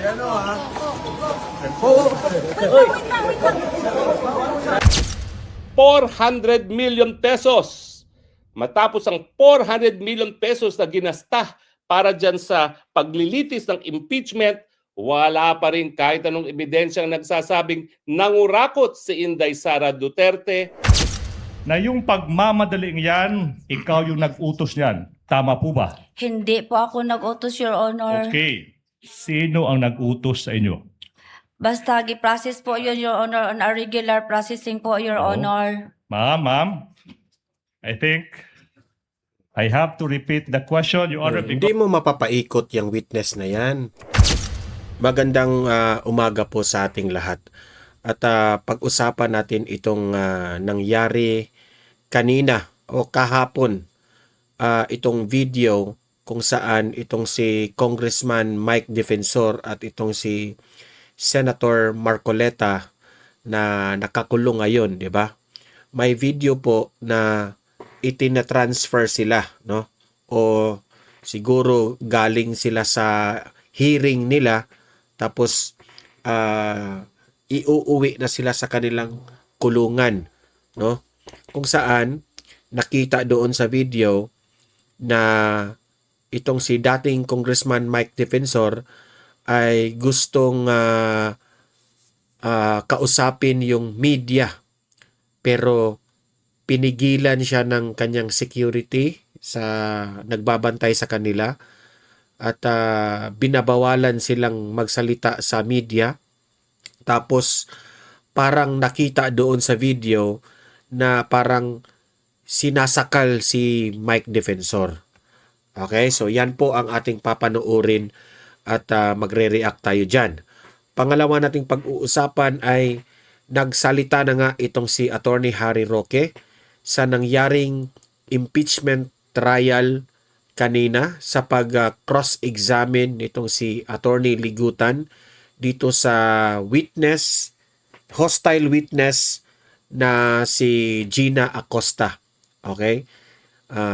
Ano ha? 400 million pesos. Matapos ang 400 million pesos na ginasta para dyan sa paglilitis ng impeachment, wala pa rin kahit anong ebidensyang nagsasabing nangurakot si Inday Sara Duterte. Na yung pagmamadaling yan, ikaw yung nag-utos niyan. Tama po ba? Hindi po ako nag-utos, Your Honor. Okay. Sino ang nag-utos sa inyo? Basta gi-process po yun, Your Honor, on a regular processing po, Your Oo. Honor. Ma'am, I think I have to repeat the question, Your Honor, Hindi mo mapapaikot yung witness na yan. Magandang umaga po sa ating lahat. At pag-usapan natin itong nangyari kanina o kahapon. Itong video kung saan itong si Congressman Mike Defensor at itong si Senator Marcoleta na nakakulong ngayon, di ba? May video po na itina-transfer sila, no? O siguro galing sila sa hearing nila tapos iuuwi na sila sa kanilang kulungan, no? Kung saan nakita doon sa video na itong si dating Congressman Mike Defensor ay gustong kausapin yung media pero pinigilan siya ng kanyang security sa nagbabantay sa kanila at binabawalan silang magsalita sa media. Tapos parang nakita doon sa video na parang sinasakal si Mike Defensor. Okay, so yan po ang ating papanoorin at magre-react tayo dyan. Pangalawa nating pag-uusapan ay nagsalita na nga itong si Attorney Harry Roque sa nangyaring impeachment trial kanina sa pag-cross-examine nitong si Attorney Ligutan dito sa witness, hostile witness na si Gina Acosta. Okay?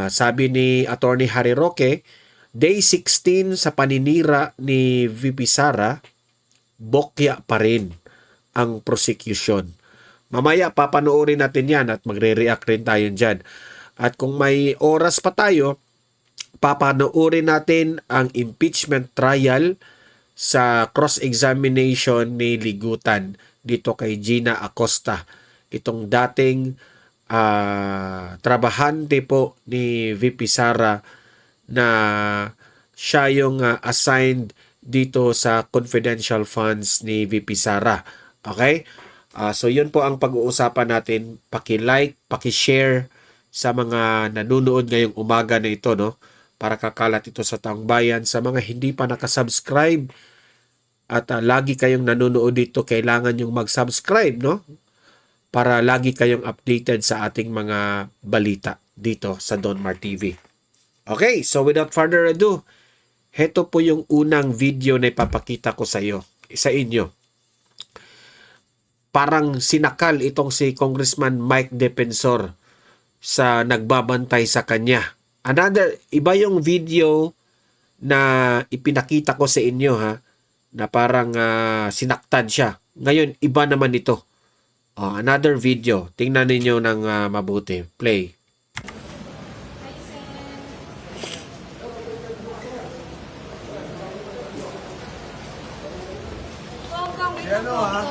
Sabi ni Attorney Harry Roque, Day 16 sa paninira ni VP Sara, bokya pa rin ang prosecution. Mamaya papanoorin natin yan at magre-react rin tayo dyan. At kung may oras pa tayo, papanoorin natin ang impeachment trial sa cross-examination ni Ligutan dito kay Gina Acosta. Itong dating trabahante po ni VP Sara na siya yung assigned dito sa confidential funds ni VP Sara. Okay? So yun po ang pag-uusapan natin. Paki-like, paki-share sa mga nanonood ngayong umaga na ito, no? Para kakalat ito sa taong bayan. Sa mga hindi pa nakasubscribe at lagi kayong nanonood dito, kailangan yung mag-subscribe, no? Para lagi kayong updated sa ating mga balita dito sa Don Mar TV. Okay, so without further ado, heto po yung unang video na ipapakita ko sa inyo. Parang sinakal itong si Congressman Mike Defensor sa nagbabantay sa kanya. Iba yung video na ipinakita ko sa inyo, ha, na parang sinaktan siya. Ngayon, iba naman ito. Another video. Tingnan ninyo ng mabuti. Play. Ano ha?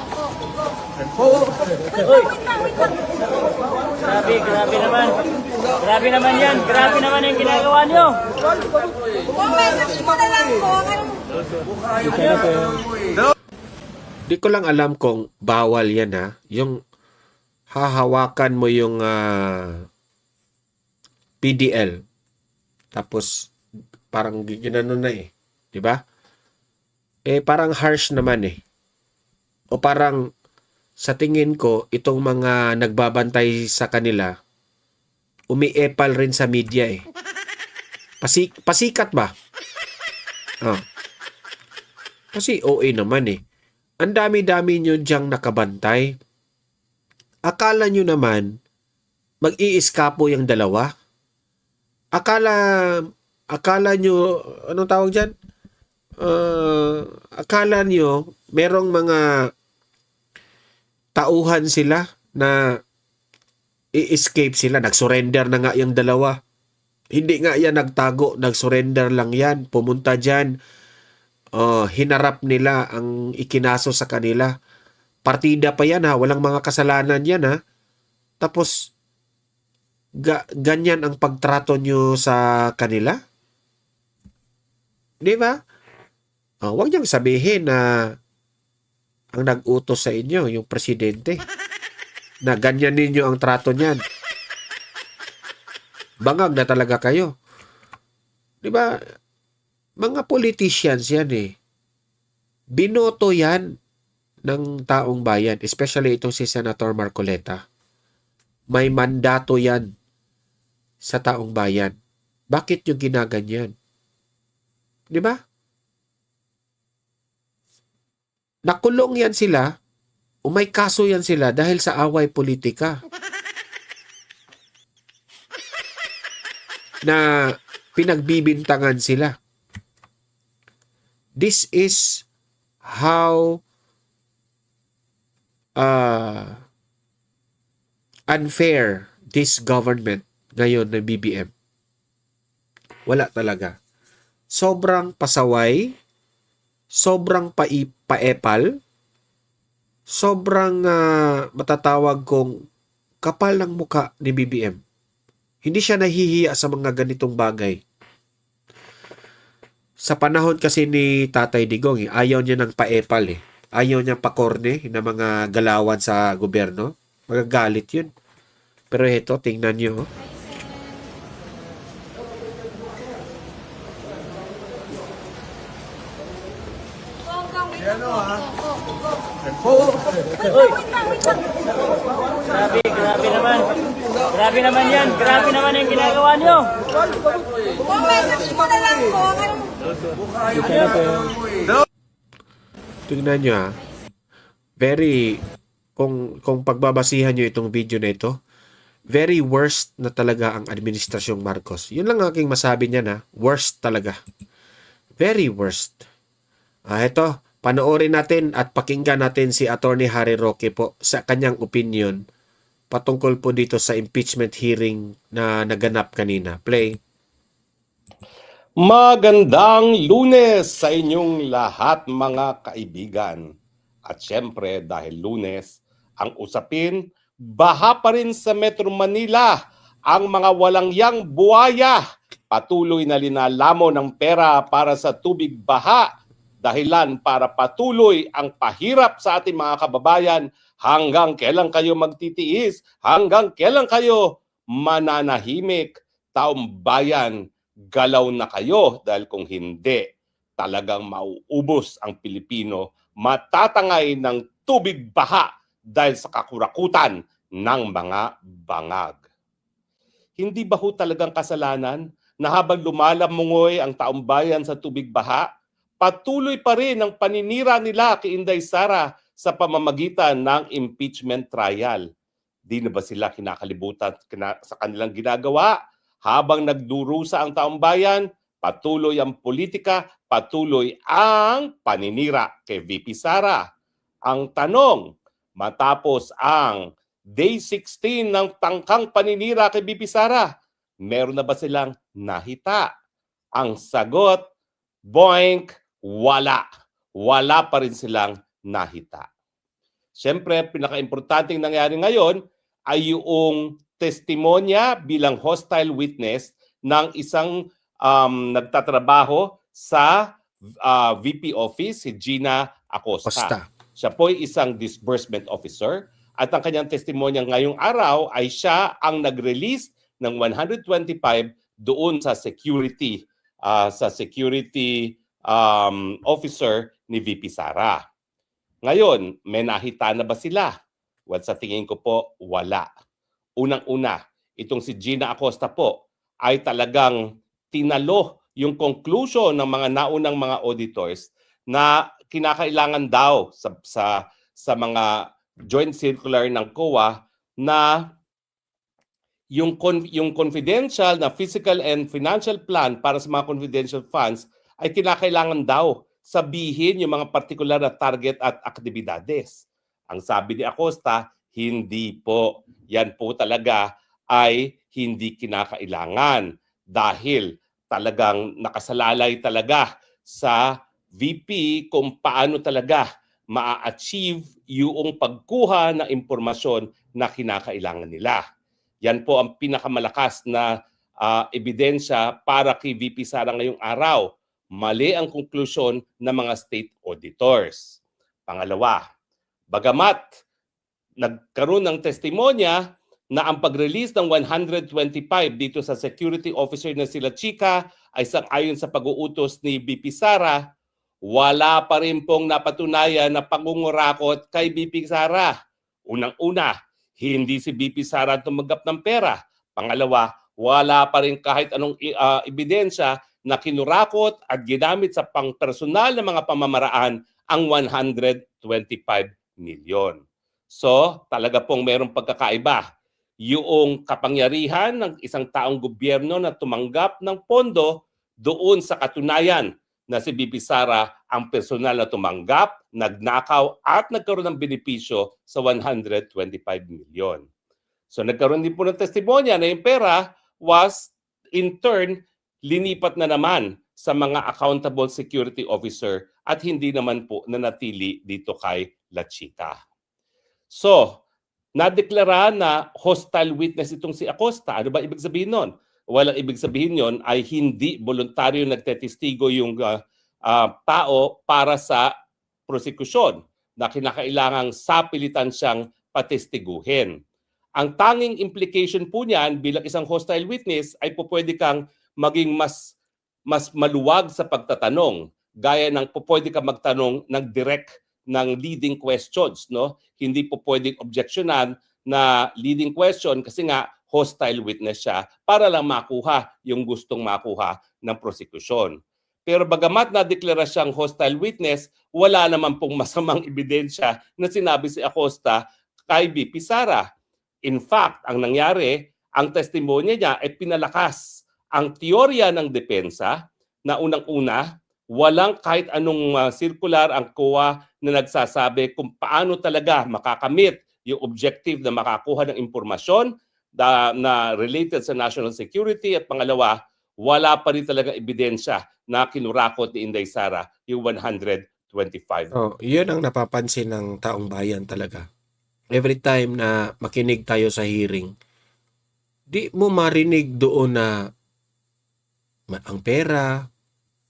Grabe naman. Grabe naman yan. Grabe naman yung ginagawa nyo. Kung message mo na lang po, Di ko lang alam kung bawal yan, ha. Yung hahawakan mo yung PDL. Tapos parang ginano na eh. Di ba? Parang harsh naman eh. O parang sa tingin ko, itong mga nagbabantay sa kanila, umiepal rin sa media eh. Pasikat ba? Kasi OA naman eh. Ang dami-dami nyo diyang nakabantay. Akala nyo naman, mag-iiskapo yung dalawa? Akala nyo, anong tawag dyan? Akala nyo, merong mga tauhan sila na i-escape sila. Nag-surrender na nga yung dalawa. Hindi nga yan nagtago, nag-surrender lang yan. Pumunta dyan, hinarap nila ang ikinaso sa kanila. Partida pa yan ha, walang mga kasalanan yan ha. Tapos, ganyan ang pagtrato nyo sa kanila? Di ba? Huwag niyang sabihin na ang nag-utos sa inyo, yung presidente, na ganyan ninyo ang trato niyan. Bangag na talaga kayo. Di ba? Mga politicians yan eh. Binoto yan ng taong bayan, especially itong si Senator Marcoleta. May mandato yan sa taong bayan. Bakit yung ginaganyan? Di ba? Nakulong yan sila, o may kaso yan sila dahil sa away politika. Na pinagbibintangan sila. This is how unfair this government ngayon ng BBM. Wala talaga. Sobrang pasaway, sobrang paepal, sobrang matatawag kong kapal ng muka ni BBM. Hindi siya nahihiya sa mga ganitong bagay. Sa panahon kasi ni Tatay Digong, ayaw niya ng paepal eh. Ayaw niya pakorne ng mga galawan sa gobyerno. Magagalit yun. Pero ito, tingnan niyo. Ano ha? Grabe naman. Grabe naman yan. Grabe naman yung ginagawa niyo. Kung message mo na lang po, Tingnan niyo ha. Very, kung pagbabasihan niyo itong video na ito, very worst na talaga ang administrasyong Marcos. Yun lang aking masabi niya na, worst talaga. Very worst. Ito, panoorin natin at pakinggan natin si Attorney Harry Roque po sa kanyang opinion patungkol po dito sa impeachment hearing na naganap kanina. Play. Magandang Lunes sa inyong lahat mga kaibigan. At syempre dahil Lunes, ang usapin, baha pa rin sa Metro Manila ang mga walang yang buwaya. Patuloy na linalamo ng pera para sa tubig baha. Dahilan para patuloy ang pahirap sa ating mga kababayan. Hanggang kailan kayo magtitiis? Hanggang kailan kayo mananahimik? Taong bayan, galaw na kayo dahil kung hindi, talagang mauubos ang Pilipino, matatangay ng tubig baha dahil sa kakurakutan ng mga bangag. Hindi ba ho talagang kasalanan na habang lumalamungoy ang taong bayan sa tubig baha, patuloy pa rin ang paninira nila kay Inday Sara sa pamamagitan ng impeachment trial? Di na ba sila kinakalibutan sa kanilang ginagawa? Habang nagdurusa ang taong bayan, patuloy ang politika, patuloy ang paninira kay VP Sara. Ang tanong, matapos ang Day 16 ng tangkang paninira kay VP Sara, meron na ba silang nahita? Ang sagot, boink, wala. Wala pa rin silang nahita. Siyempre, pinaka-importanting nangyari ngayon ay yung testimonya bilang hostile witness ng isang nagtatrabaho sa VP office, si Gina Acosta. Siya po ay isang disbursement officer at ang kanyang testimonya ngayong araw ay siya ang nag-release ng 125 doon sa security officer ni VP Sara. Ngayon, may nahita na ba sila? Well, sa tingin ko po, wala. Unang-una, itong si Gina Acosta po ay talagang tinalo yung conclusion ng mga naunang mga auditors na kinakailangan daw sa mga joint circular ng COA na yung confidential na physical and financial plan para sa mga confidential funds ay kinakailangan daw sabihin yung mga partikular na target at aktibidades. Ang sabi ni Acosta, hindi po. Yan po talaga ay hindi kinakailangan dahil talagang nakasalalay talaga sa VP kung paano talaga ma-achieve yung pagkuha ng impormasyon na kinakailangan nila. Yan po ang pinakamalakas na ebidensya para kay VP Sara ngayong araw. Mali ang konklusyon ng mga state auditors. Pangalawa, bagamat nagkaroon ng testimonya na ang pag-release ng 125 dito sa security officer na sila Chika ay sang-ayon sa pag-uutos ni VP Sara, wala pa rin pong napatunayan na pangungurakot kay VP Sara. Unang-una, hindi si VP Sara tumanggap ng pera. Pangalawa, wala pa rin kahit anong ebidensya na kinurakot at ginamit sa pangpersonal na mga pamamaraan ang 125 milyon. So, talaga pong mayroong pagkakaiba. Yung kapangyarihan ng isang taong gobyerno na tumanggap ng pondo doon sa katunayan na si VP Sara ang personal na tumanggap, nagnakaw at nagkaroon ng benepisyo sa 125 milyon. So nagkaroon din po ng testimonya na yung pera was in turn linipat na naman sa mga accountable security officer at hindi naman po nanatili dito kay La Chica. So, nadeklara na hostile witness itong si Acosta. Ano ba ibig sabihin nun? Walang ibig sabihin yon ay hindi voluntaryo nagtetestigo yung tao para sa prosekusyon na kinakailangang sapilitan siyang patestiguhin. Ang tanging implication po niyan bilang isang hostile witness ay pwede kang maging mas maluwag sa pagtatanong. Gaya ng pwede kang magtanong ng direct ng leading questions, no? Hindi po pwedeng objeksyonan na leading question kasi nga hostile witness siya para lang makuha yung gustong makuha ng prosecution. Pero bagamat na-deklara siyang hostile witness, wala naman pong masamang ebidensya na sinabi si Acosta kay VP Sara. In fact, ang nangyari, ang testimonya niya ay pinalakas ang teorya ng depensa na unang-una, walang kahit anong circular ang COA na nagsasabi kung paano talaga makakamit yung objective na makakuha ng impormasyon na related sa national security. At pangalawa, wala pa rin talaga ebidensya na kinurakot ni Inday Sara yung 125. Oh, yun ang napapansin ng taong bayan talaga. Every time na makinig tayo sa hearing, di mo marinig doon na ang pera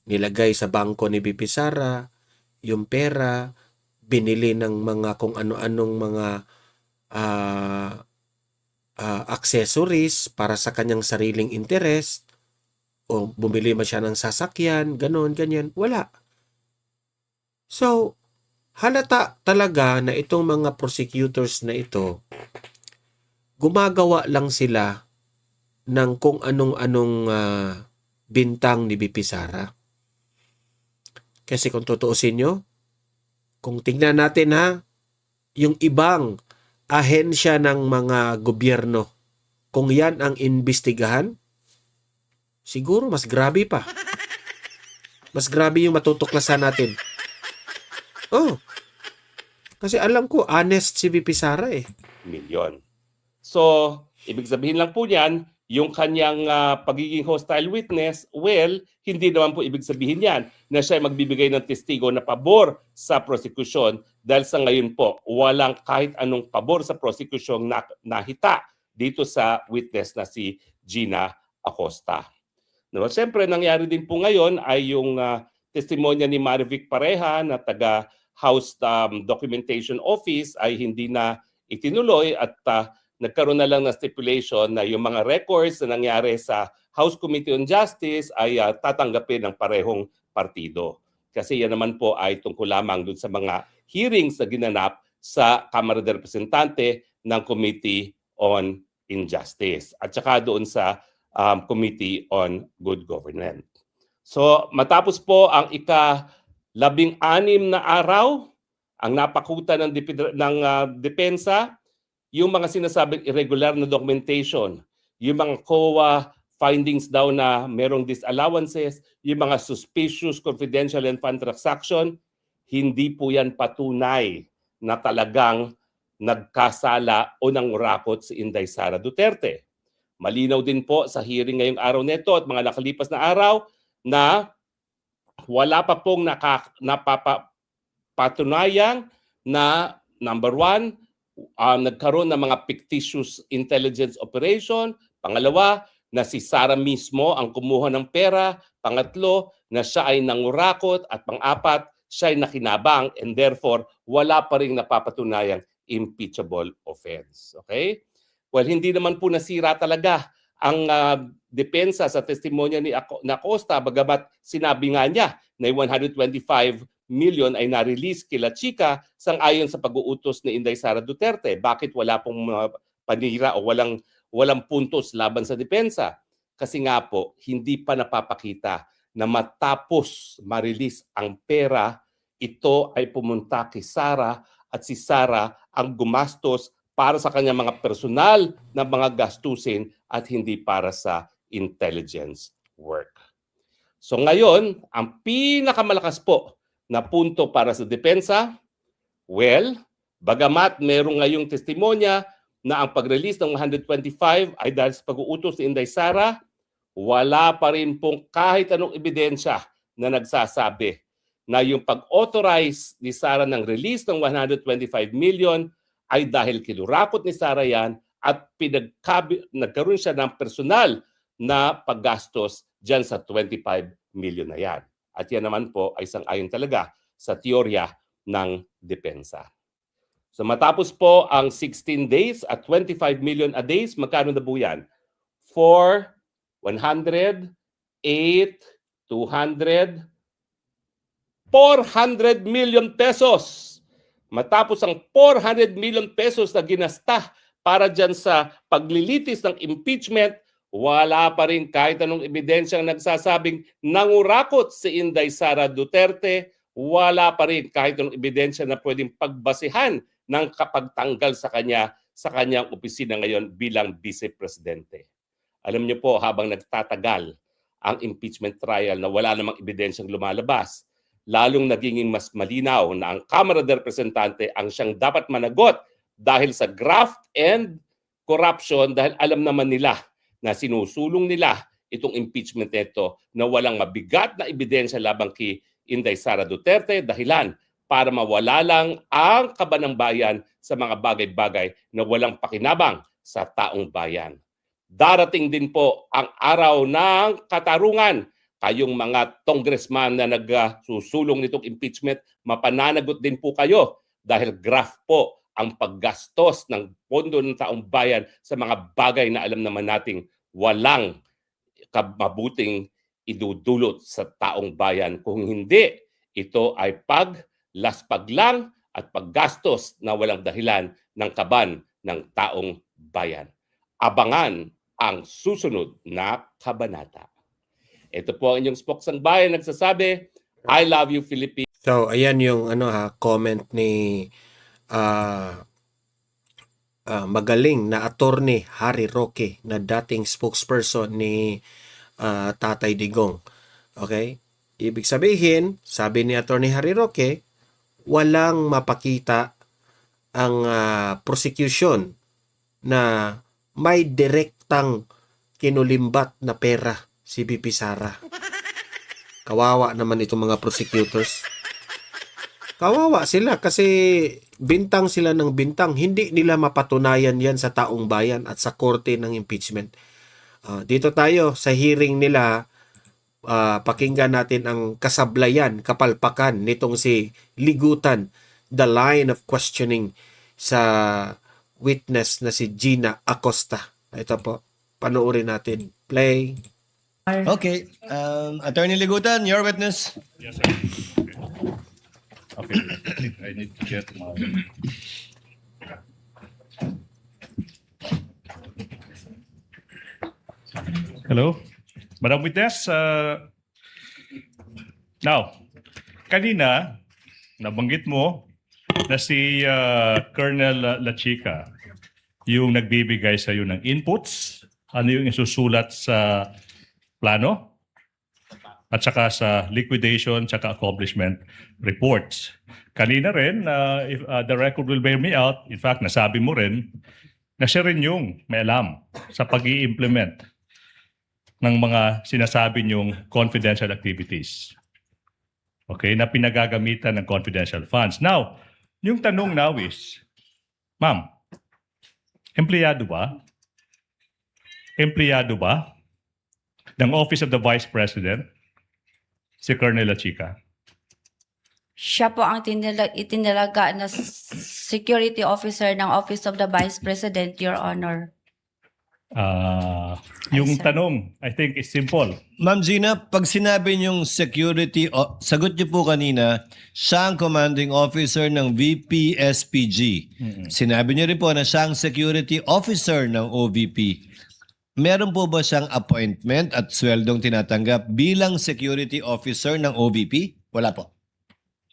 nilagay sa bangko ni VP Sara, yung pera binili ng mga kung ano-anong mga accessories para sa kanyang sariling interest, o bumili man siya ng sasakyan, ganon, ganyan. Wala. So, halata talaga na itong mga prosecutors na ito, gumagawa lang sila ng kung anong-anong bintang ni VP Sara. Kasi kung tutuusin nyo, kung tingnan natin yung ibang ahensya ng mga gobyerno, kung yan ang imbestigahan, siguro mas grabe pa. Mas grabe yung matutuklasan natin. Oh, kasi alam ko, honest si VP Sara Milyon. So, ibig sabihin lang po niyan, yung kanyang pagiging hostile witness, well, hindi naman po ibig sabihin yan na siya magbibigay ng testigo na pabor sa prosekusyon dahil sa ngayon po, walang kahit anong pabor sa prosekusyon na nahita dito sa witness na si Gina Acosta. No, siyempre, nangyari din po ngayon ay yung testimonya ni Marivic Pareha na taga House Documentation Office ay hindi na itinuloy at nagkaroon na lang ng stipulation na yung mga records na nangyari sa House Committee on Justice ay tatanggapin ng parehong partido. Kasi yan naman po ay tungkol lamang dun sa mga hearings na ginanap sa Kamara de Representante ng Committee on Injustice at saka doon sa Committee on Good Governance. So matapos po ang ika-16 na araw, ang napakutan ng depensa, yung mga sinasabing irregular na documentation, yung mga COA findings daw na merong disallowances, yung mga suspicious, confidential, and fund transaction, hindi po yan patunay na talagang nagkasala o nangurakot si Inday Sara Duterte. Malinaw din po sa hearing ngayong araw nito at mga nakalipas na araw na wala pa pong napapatunayan na number one, nagkaroon ng mga fictitious intelligence operation. Pangalawa, na si Sara mismo ang kumuha ng pera. Pangatlo, na siya ay nangurakot. At pang-apat, siya ay nakinabang and therefore wala pa rin napapatunayang impeachable offense. Okay? Well, hindi naman po nasira talaga ang depensa sa testimonya ni Acosta, bagamat sinabi nga niya na 125 million ay na-release kila Chika sang-ayon sa pag-uutos ni Inday Sara Duterte. Bakit wala pong panira o walang puntos laban sa depensa? Kasi nga po, hindi pa napapakita na matapos ma-release ang pera, ito ay pumunta kay Sara at si Sara ang gumastos para sa kanyang mga personal na mga gastusin at hindi para sa intelligence work. So ngayon, ang pinakamalakas po na punto para sa depensa, well, bagamat merong ngayong testimonya na ang pag-release ng 125 ay dahil sa pag-uutos ni Inday Sara, wala pa rin pong kahit anong ebidensya na nagsasabi na yung pag-authorize ni Sara ng release ng 125 million ay dahil kinurakot ni Sara yan at nagkaroon siya ng personal na paggastos dyan sa 25 million na yan. At yan naman po ay sang-ayon talaga sa teorya ng depensa. So matapos po ang 16 days at 25 million a days, magkano na po yan? 4, 100, 8, 200, 400 million pesos. Matapos ang 400 million pesos na ginasta para dyan sa paglilitis ng impeachment, wala pa rin kahit anong ebidensyang nagsasabing nangurakot si Inday Sara Duterte. Wala pa rin kahit anong ebidensya na pwedeng pagbasihan ng kapagtanggal sa kanyang opisina ngayon bilang Vice Presidente. Alam niyo po, habang nagtatagal ang impeachment trial na wala namang ebidensyang lumalabas, lalong naging mas malinaw na ang Kamara de Representante ang siyang dapat managot dahil sa graft and corruption, dahil alam naman nila na sinusulong nila itong impeachment nito na walang mabigat na ebidensya labang kay Inday Sara Duterte, dahilan para mawala lang ang kaba ng bayan sa mga bagay-bagay na walang pakinabang sa taong bayan. Darating din po ang araw ng katarungan. Kayong mga congressman na nagsusulong nitong impeachment, mapananagot din po kayo dahil graft po ang paggastos ng pondo ng taong bayan sa mga bagay na alam naman nating walang mabuting idudulot sa taong bayan. Kung hindi, ito ay paglaspag lang at paggastos na walang dahilan ng kaban ng taong bayan. Abangan ang susunod na kabanata. Ito po ang inyong spoksang bayan nagsasabi, I love you, Philippines. So, ayan yung comment ni magaling na attorney Harry Roque na dating spokesperson ni Tatay Digong. Okay? Ibig sabihin, sabi ni attorney Harry Roque, walang mapakita ang prosecution na may direktang kinulimbat na pera si VP Sara. Kawawa naman itong mga prosecutors. Kawawa sila kasi bintang sila ng bintang. Hindi nila mapatunayan yan sa taong bayan at sa korte ng impeachment. Dito tayo sa hearing nila, pakinggan natin ang kasablayan, kapalpakan nitong si Ligutan, the line of questioning sa witness na si Gina Acosta. Ito po, panoorin natin. Play. Okay. Attorney Ligutan, your witness. Yes, sir. Okay. I need to get my... Hello, Madam Witness. Now, kanina, nabanggit mo na si Colonel La Chica yung nagbibigay sa iyo ng inputs ano yung isusulat sa plano at saka sa liquidation saka accomplishment reports. Kanina rin, if the record will bear me out, in fact, nasabi mo rin na siya rin yung may alam sa pag-i-implement ng mga sinasabi niyong confidential activities. Okay, na pinagagamitan ng confidential funds. Now, yung tanong now is, ma'am, empleyado ba? Empleyado ba ng Office of the Vice President si Colonel Chica? Siya po ang itinalaga na security officer ng Office of the Vice President, Your Honor. Yung sir. tanong, I think is simple. Ma'am Gina, pag sinabi niyong security, sagot niyo po kanina, siya ang commanding officer ng VP-SPG. Sinabi niyo rin po na siya ang security officer ng OVP. Meron po ba siyang appointment at sweldong tinatanggap bilang security officer ng OVP? Wala po.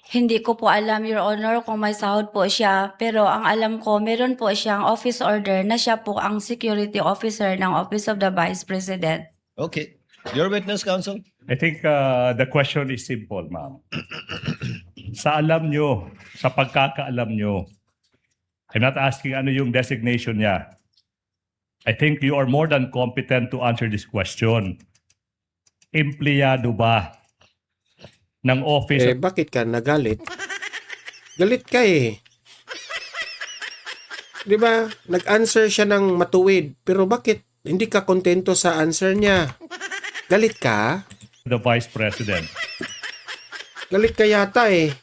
Hindi ko po alam, Your Honor, kung may sahod po siya. Pero ang alam ko, meron po siyang office order na siya po ang security officer ng Office of the Vice President. Okay. Your witness, counsel? I think the question is simple, ma'am. Sa alam nyo, sa pagkakaalam nyo, I'm not asking ano yung designation niya. I think you are more than competent to answer this question. Empleyado ba ng office? Bakit ka nagalit? Galit ka eh. Di ba? Nag-answer siya ng matuwid. Pero bakit hindi ka kontento sa answer niya? Galit ka? The Vice President, Galit ka yata eh.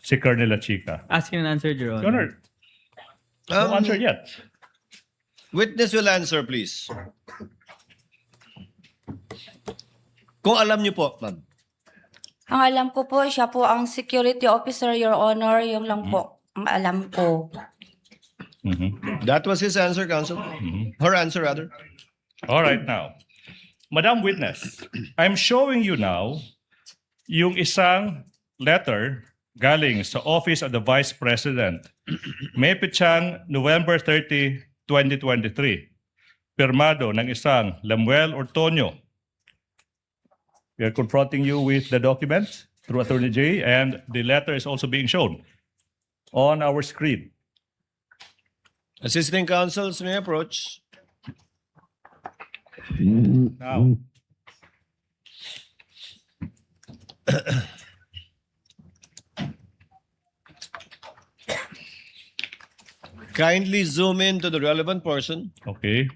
si Colonel Chica. Ask him an answer, Your Your Honor. Honor, no answer yet. Witness will answer, please. Kung alam niyo po, ma'am. Ang alam ko po, siya po ang security officer, Your Honor. Yung lang po ang alam ko. That was his answer, counsel. Her answer, rather. All right now. Madam Witness, I'm showing you now yung isang letter galing sa Office of the Vice President. May pitsang November 30, 2023. Pirmado ng isang Lemuel Ortonio. We are confronting you with the documents through Attorney J, and the letter is also being shown on our screen. Assisting counsels may approach. Now, Kindly zoom in to the relevant portion. okay.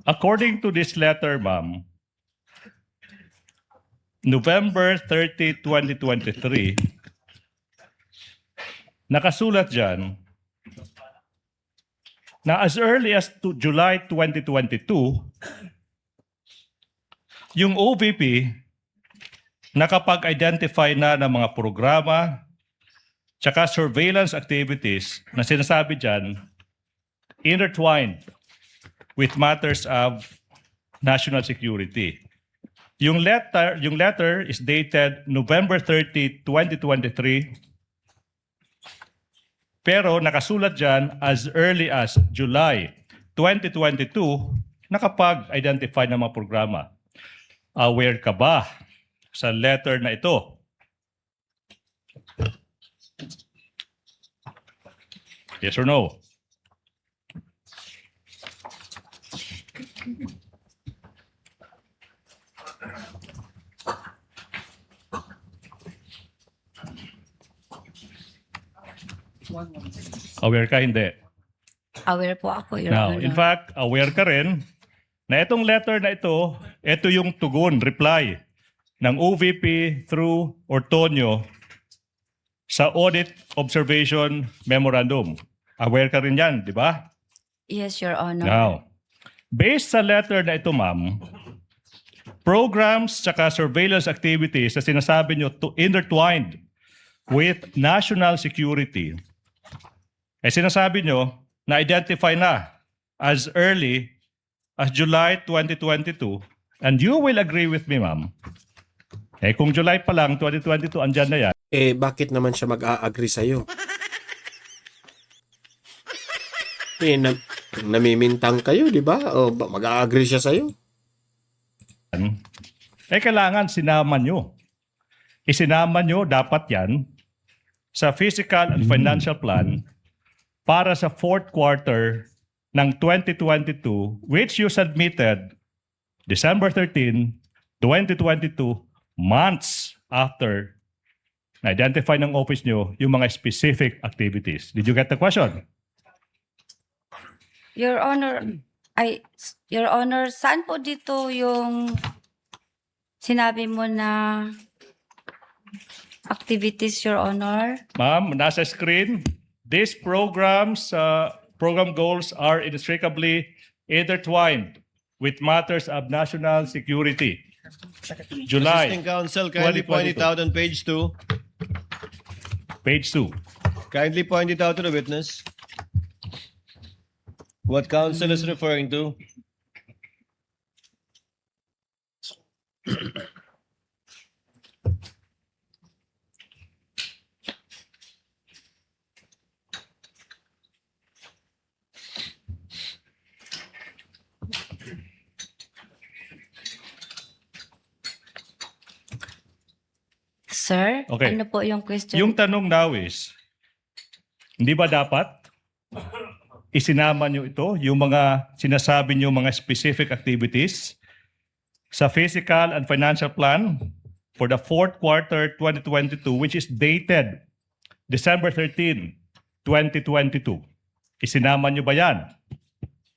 According to this letter, ma'am, November 30, 2023, nakasulat dyan na as early as July 2022, yung OVP nakapag-identify na ng mga programa tsaka surveillance activities na sinasabi dyan intertwined with matters of national security. Yung letter is dated November 30, 2023. Pero nakasulat dyan as early as July 2022, nakapag-identify ng mga programa. Aware ka ba sa letter na ito? Yes or no? Aware ka, hindi? Aware po ako, Your Now, Honor. in fact, aware ka rin na itong letter na ito yung tugon, reply ng OVP through Ortonio sa Audit Observation Memorandum. Aware ka rin yan, di ba? Yes, Your Honor. Now, based sa letter na ito, ma'am, programs tsaka surveillance activities na sinasabi nyo intertwined with national security, sinasabi nyo na-identify na as early as July 2022, and you will agree with me, ma'am, kung July pa lang, 2022, andyan na yan. Bakit naman siya mag-a-agree sa'yo? Namimintang kayo, di ba? O mag-a-agree siya sa'yo? Kailangan sinama nyo. Isinama nyo dapat yan sa fiscal and financial plan para sa fourth quarter ng 2022 which you submitted December 13, 2022, months after na-identify ng office nyo yung mga specific activities. Did you get the question? Your Honor, saan po dito yung sinabi mo na activities, Your Honor? Ma'am, nasa screen, these programs, program goals are inextricably intertwined with matters of national security. July, Assisting counsel, kindly point it 2022. out on page 2. Page 2. Kindly point it out to the witness. What counsel is referring to? Sir, Okay. ano po yung question? Yung tanong now is, hindi ba dapat isinama nyo ito, yung mga sinasabi nyo mga specific activities sa fiscal and financial plan for the fourth quarter 2022 which is dated December 13, 2022. Isinama nyo ba yan?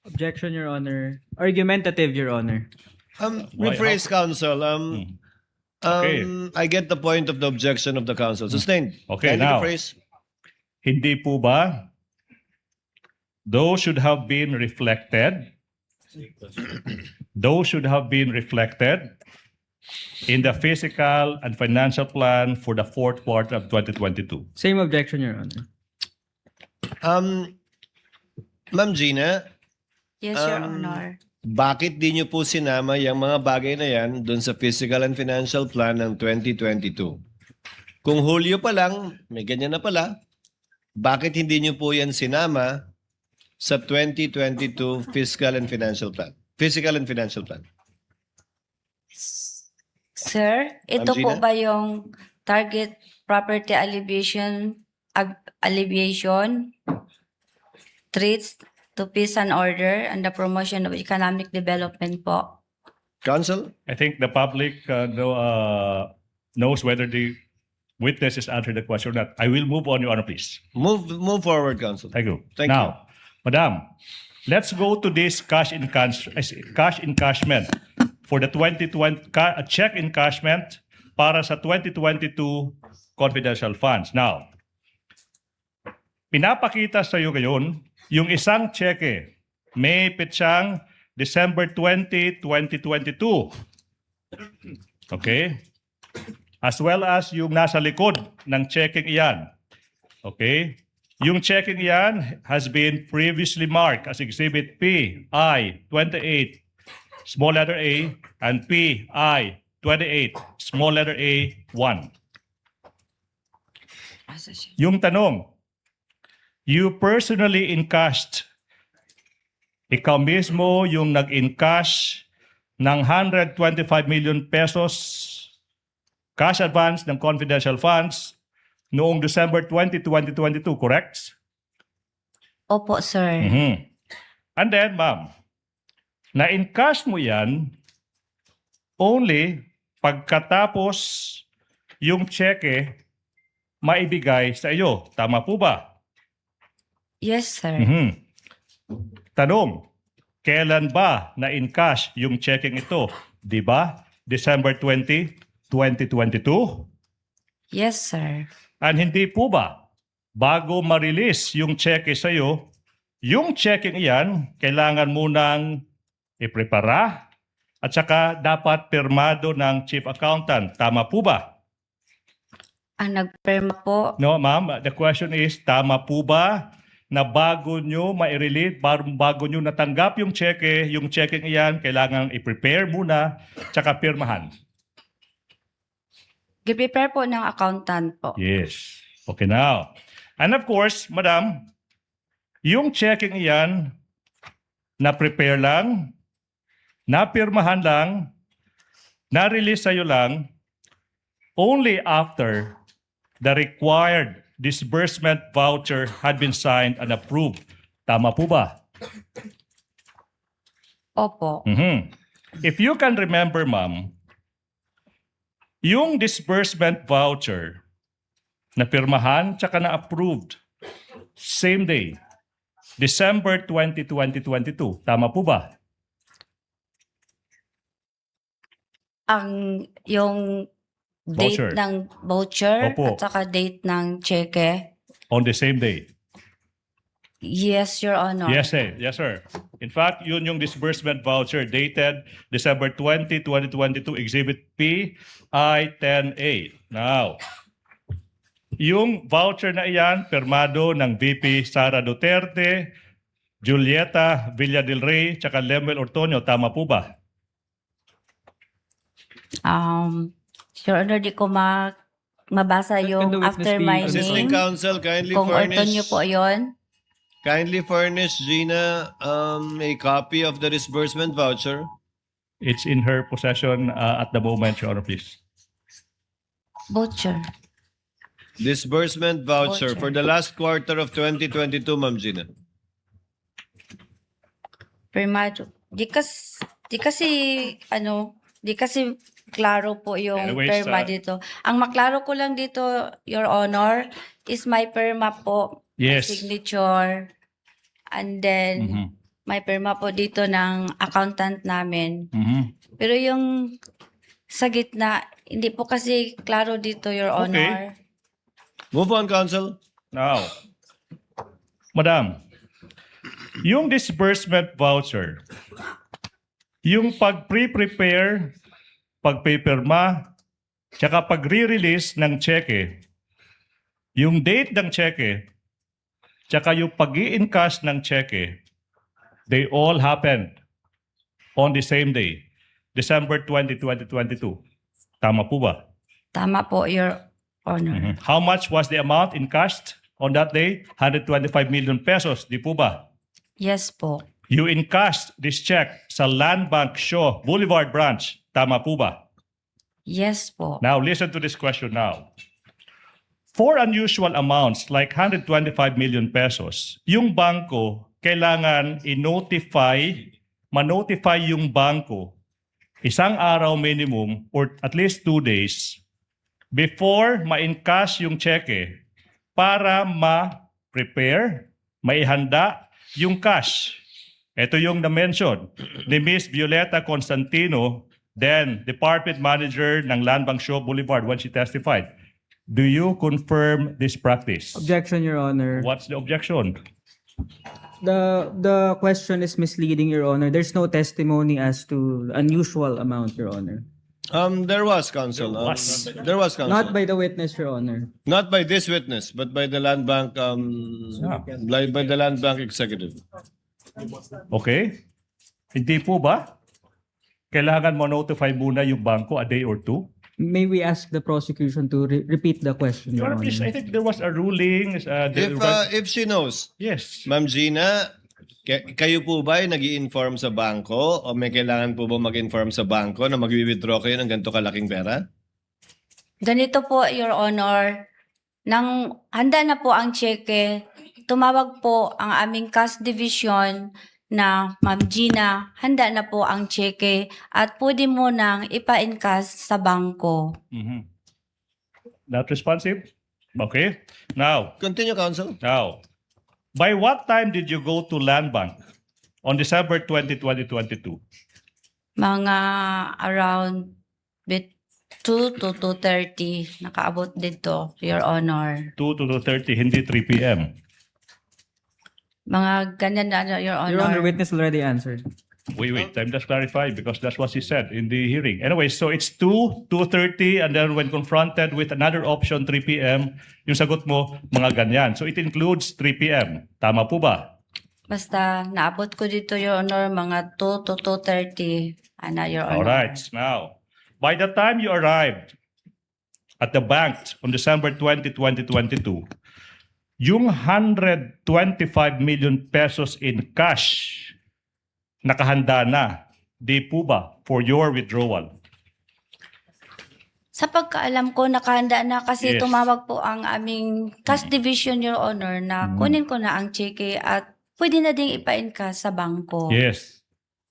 Objection, Your Honor. Argumentative, Your Honor. Rephrase counsel. Okay. I get the point of the objection of the counsel. Sustained. Okay, Kindly now. rephrase. Hindi po ba those should have been reflected in the fiscal and financial plan for the fourth quarter of 2022. Same objection, Your Honor. Ma'am Gina, Yes, Your Honor. bakit di nyo po sinama yung mga bagay na yan doon sa Fiscal and Financial Plan ng 2022? Kung Hulyo pa lang, may ganyan na pala, bakit hindi nyo po yan sinama sa 2022 Fiscal and Financial Plan? Fiscal and Financial Plan. Sir, ito Ma'am po Gina? ba yung target property alleviation, threats to peace and order, and the promotion of economic development po? Counsel? I think the public knows whether the witness has answered the question or not. I will move on, Your Honor, please. Move forward, Counsel. Thank you. Thank now, Madam, let's go to this cash encashment for the 2020 check encashment para sa 2022 confidential funds. Now, pinapakita sa iyo ngayon yung isang cheque may petsang December 20, 2022. Okay? As well as yung nasa likod ng checking iyan. Okay? Yung checking iyan has been previously marked as Exhibit P, I, 28, small letter A, and P, I, 28, small letter A, 1. Yung tanong, you personally encashed, ikaw mismo yung nag-encash ng 125 million pesos cash advance ng confidential funds noong December 20, 2022, correct? Opo, sir. Mhm. And then, ma'am, na-encash mo yan only pagkatapos yung cheque maibigay sa iyo. Tama po ba? Yes, sir. Mhm. Tanong, kailan ba na-encash yung checking ito? Di ba? December 20, 2022? Yes, sir. And hindi po ba, bago ma-release yung cheque sa iyo, yung checking iyan, kailangan munang iprepara at saka dapat pirmado ng chief accountant. Tama po ba? Ang nagpirma po, No, ma'am. The question is, tama po ba na bago nyo ma-release, bago nyo natanggap yung cheque, yung checking iyan, kailangan i-prepare muna, tsaka pirmahan? giprepare po ng accountant po. Yes. Okay now. And of course, madam, yung checking iyan, na-prepare lang, napirmahan lang, na-release sa'yo lang, only after the required disbursement voucher had been signed and approved. Tama po ba? Opo. Mhm. If you can remember, ma'am, yung disbursement voucher na pirmahan tsaka na approved same day, December 20, 2022. Tama po ba? Yung date Voucher. ng voucher Opo. at saka date ng cheque. On the same day. Yes, Your Honor. Yes, sir. Yes, sir. In fact, yun yung disbursement voucher dated December 20, 2022, Exhibit P, I-10A. Now, yung voucher na iyan, permado ng VP Sara Duterte, Julieta Villa del Rey, tsaka Lemuel Ortonio. Tama po ba? Your Honor, di ko mabasa yung after my Assisting name. counsel, Kung Ortonio po yun. kindly furnish Gina a copy of the disbursement voucher. It's in her possession at the moment, Your Honor, please. Voucher. Disbursement voucher Voucher. for the last quarter of 2022, Ma'am Gina. Primado. Di kasi klaro po yung Anyways, perma dito. Ang maklaro ko lang dito, Your Honor, is my perma po, Yes. signature, and then Mhm. may perma po dito ng accountant namin. Mhm. Pero yung sa gitna, hindi po kasi klaro dito, Your Honor. Move on, counsel. Now, Madam, yung disbursement voucher, yung pag-pre-prepare, pag-paperma, tsaka pag-re-release ng cheque, yung date ng cheque, tsaka yung pag-i-encash ng cheque, they all happened on the same day, December 20, 2022. Tama po ba? Tama po, Your Honor. How much was the amount encashed on that day? 125 million pesos, di po ba? Yes po. You encashed this check sa Land Bank Shaw Boulevard branch. Tama po ba? Yes po. Now, listen to this question now. For unusual amounts like 125 million pesos, yung bangko kailangan ma-notify yung bangko isang araw minimum or at least 2 days before ma-encash yung cheque para ma-prepare, maihanda yung cash. Ito yung na-mention ni Miss Violeta Constantino, then Department Manager ng Land Bank Shaw Boulevard when she testified. Do you confirm this practice? Objection, Your Honor. What's the objection? The question is misleading, Your Honor. There's no testimony as to unusual amount, Your Honor. There was, counsel. There was, counsel. Not by the witness, Your Honor. Not by this witness, but by the Land Bank, by the Land Bank executive. Okay? Hindi po ba? Kailangan mo notify muna yung bangko a day or two? May we ask the prosecution to repeat the question, Your Your Honor, please, I Honor? think there was a ruling. If she knows, Yes. Ma'am Gina, kayo po ba ay nag-i-inform sa bangko o may kailangan po ba mag-inform sa bangko na mag-withdraw kayo ng ganito kalaking pera? Ganito po, Your Honor, nang handa na po ang cheque, tumawag po ang aming cash division na Ma'am Gina, handa na po ang cheque at pwede mo nang ipa-encash sa bangko. Mhm. Not responsive? Okay. Now, Continue, counsel. by what time did you go to Land Bank on December 20, 2022? Mga around 2 to 2:30 nakaabot dito, Your Honor. 2 to 2:30, hindi 3 p.m. Mga ganyan na, Your Honor. Your Honor, witness already answered. Wait. I'm just clarifying because that's what she said in the hearing. Anyway, so it's 2:30, and then when confronted with another option, 3 p.m., yung sagot mo, mga ganyan. So it includes 3 p.m. Tama po ba? Basta naabot ko dito, Your Honor, mga 2 to 2:30. Your Honor. All right. Now, by the time you arrived at the bank on December 20, 2022, yung 125 million pesos in cash nakahanda na, di po ba, for your withdrawal? Sa pagkaalam ko, nakahanda na kasi Yes. tumawag po ang aming cash division, Your Honor, na kunin ko na ang cheque at pwede na ding ipa-encash sa bangko. Yes.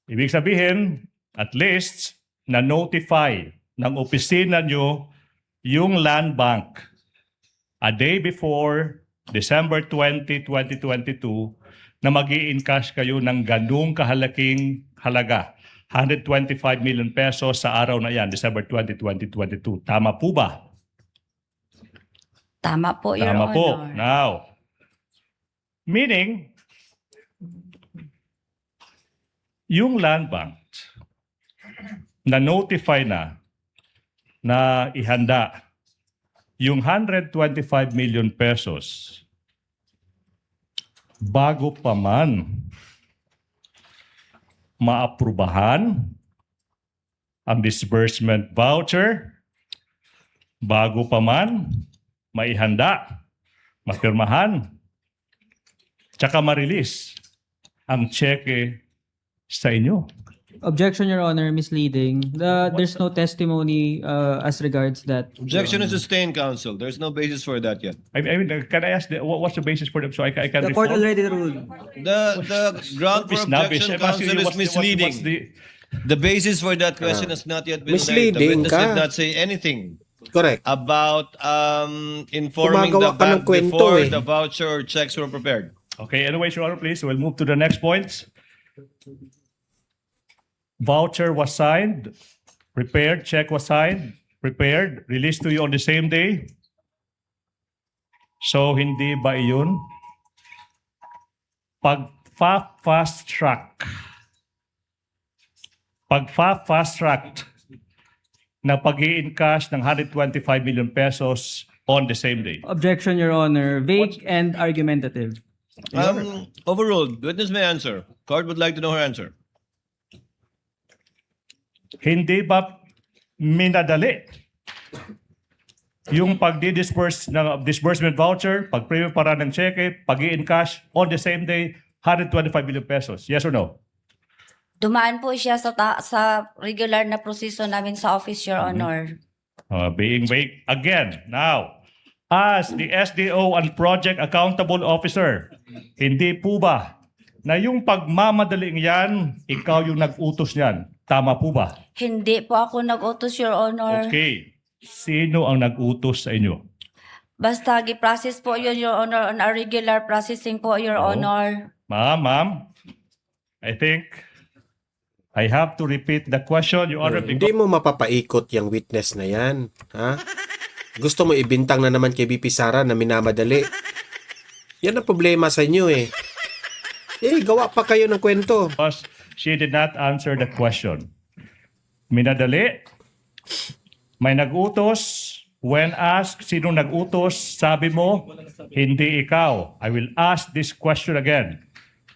Ibig sabihin, at least, na-notify ng opisina nyo yung land bank a day before December 20, 2022 na mag-i-encash kayo ng ganung kahalaking halaga. 125 million pesos sa araw na yan, December 20, 2022. Tama po ba? Tama po, Your Tama po. Honor. Now, meaning, yung land bank na-notify na ihanda yung 125 million pesos bago pa man maaprubahan ang disbursement voucher, bago pa man maihanda, mapirmahan, tsaka ma-release ang cheque sa inyo. Objection, Your Honor, misleading. There's no testimony as regards that. Objection is sustained, counsel. There's no basis for that yet. I mean, can I ask, what's the basis for them so I can The court respond? already ruled. The ground for It's snobbish. objection, I'm asking counsel, you, is misleading. what's the- The basis for that question has not yet been laid. The Misleading witness ka. did not say anything Correct. about informing the Gumagawa ka ng bank kwento before eh. the voucher or checks were prepared. Okay, anyways, Your Honor, please, we'll move to the next point. Voucher was signed, prepared, check was signed, prepared, released to you on the same day. So, hindi ba iyon? Pag-fast track. Pag-fast track na pag-i-encash ng 125 million pesos on the same day. Objection, Your Honor. Vague and argumentative. Overruled. Witness may answer. Court would like to know her answer. Hindi ba minadali yung pagdi-disperse ng disbursement voucher, pag-prepare para ng cheque, pag-i-encash on the same day, 125 million pesos? Yes or no? Dumaan po siya sa regular na proseso namin sa office, Your Honor. Being vague again. Now, as the SDO and Project Accountable Officer, hindi po ba na yung pagmamadaling yan, ikaw yung nag-utos niyan? Tama po ba? Hindi po ako nag-utos, Your Honor. Okay. Sino ang nag-utos sa inyo? Basta gi-process po yun, Your Honor, on a regular processing po, Your Oh. Honor. Ma'am, I think I have to repeat the question, Your Honor, Hindi because mo mapapaikot yung witness na yan. Ha? Gusto mo ibintang na naman kay BP Sara na minamadali. Yan ang problema sa inyo eh. Gawa pa kayo ng kwento. she did not answer the question. Minadali, may nag-utos, when asked sino nag-utos, sabi mo, hindi ikaw. I will ask this question again.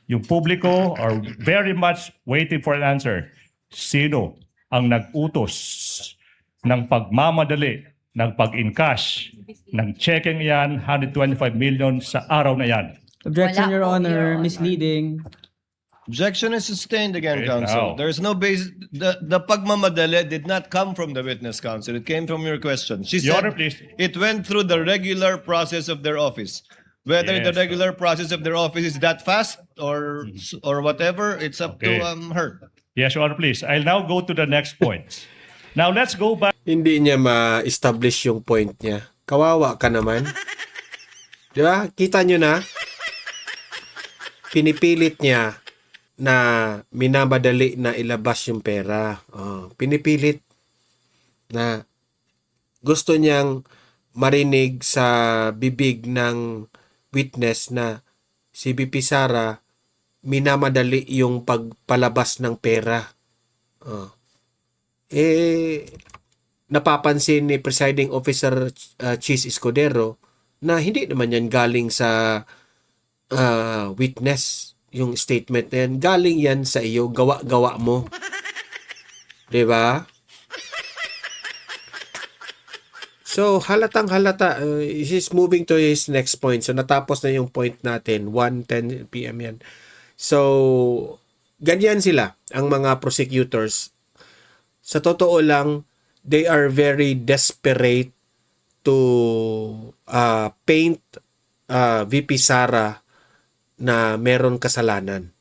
Yung publiko are very much waiting for an answer. Sino ang nag-utos ng pagmamadali, ng pag-encash, ng checking yan, 125 million sa araw na yan? Objection, Wala Your po, Honor. Your Honor. Misleading. Objection is sustained again, Okay, counsel. now. There is no basis. The pagmamadali did not come from the witness, counsel. It came from your question. She Your Honor, said please. it went through the regular process of their office. Whether the Yes. regular process of their office is that fast or whatever, it's up Okay. to her. Yes, Your Honor, please. I'll now go to the next point. Now, let's go back. Hindi niya ma-establish yung point niya. Kawawa ka naman. Di ba? Kita nyo na? Pinipilit niya na minamadali na ilabas yung pera. Pinipilit na gusto niyang marinig sa bibig ng witness na si BP Sara minamadali yung pagpalabas ng pera. Napapansin ni Presiding Officer Cheese Escudero na hindi naman yan galing sa witness, yung statement na yan. Galing yan sa iyo, gawa-gawa mo. Diba? So, halatang halata. He's moving to his next point. So, natapos na yung point natin. 1:10 p.m. yan. So, ganyan sila, ang mga prosecutors. Sa totoo lang, they are very desperate to paint VP Sara na meron kasalanan.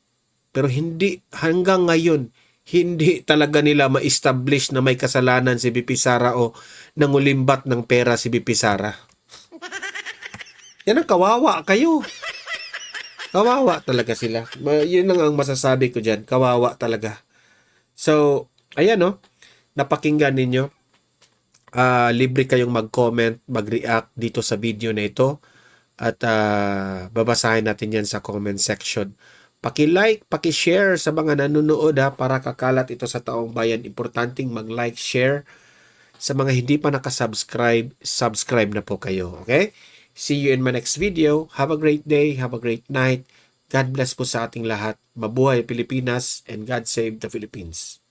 Pero hindi, hanggang ngayon, hindi talaga nila ma-establish na may kasalanan si VP Sara o nangulimbat ng pera si VP Sara. Yan ang kawawa kayo. Kawawa talaga sila. Yun lang ang masasabi ko dyan. Kawawa talaga. So, ayan no. Napakinggan ninyo. Libre kayong mag-comment, mag-react dito sa video na ito. At babasahin natin yan sa comment section. Paki-like, paki-share sa mga nanonood para kakalat ito sa taong bayan. Importanteng mag-like, share. Sa mga hindi pa nakasubscribe, subscribe na po kayo. Okay? See you in my next video. Have a great day. Have a great night. God bless po sa ating lahat. Mabuhay Pilipinas and God save the Philippines.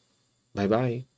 Bye-bye.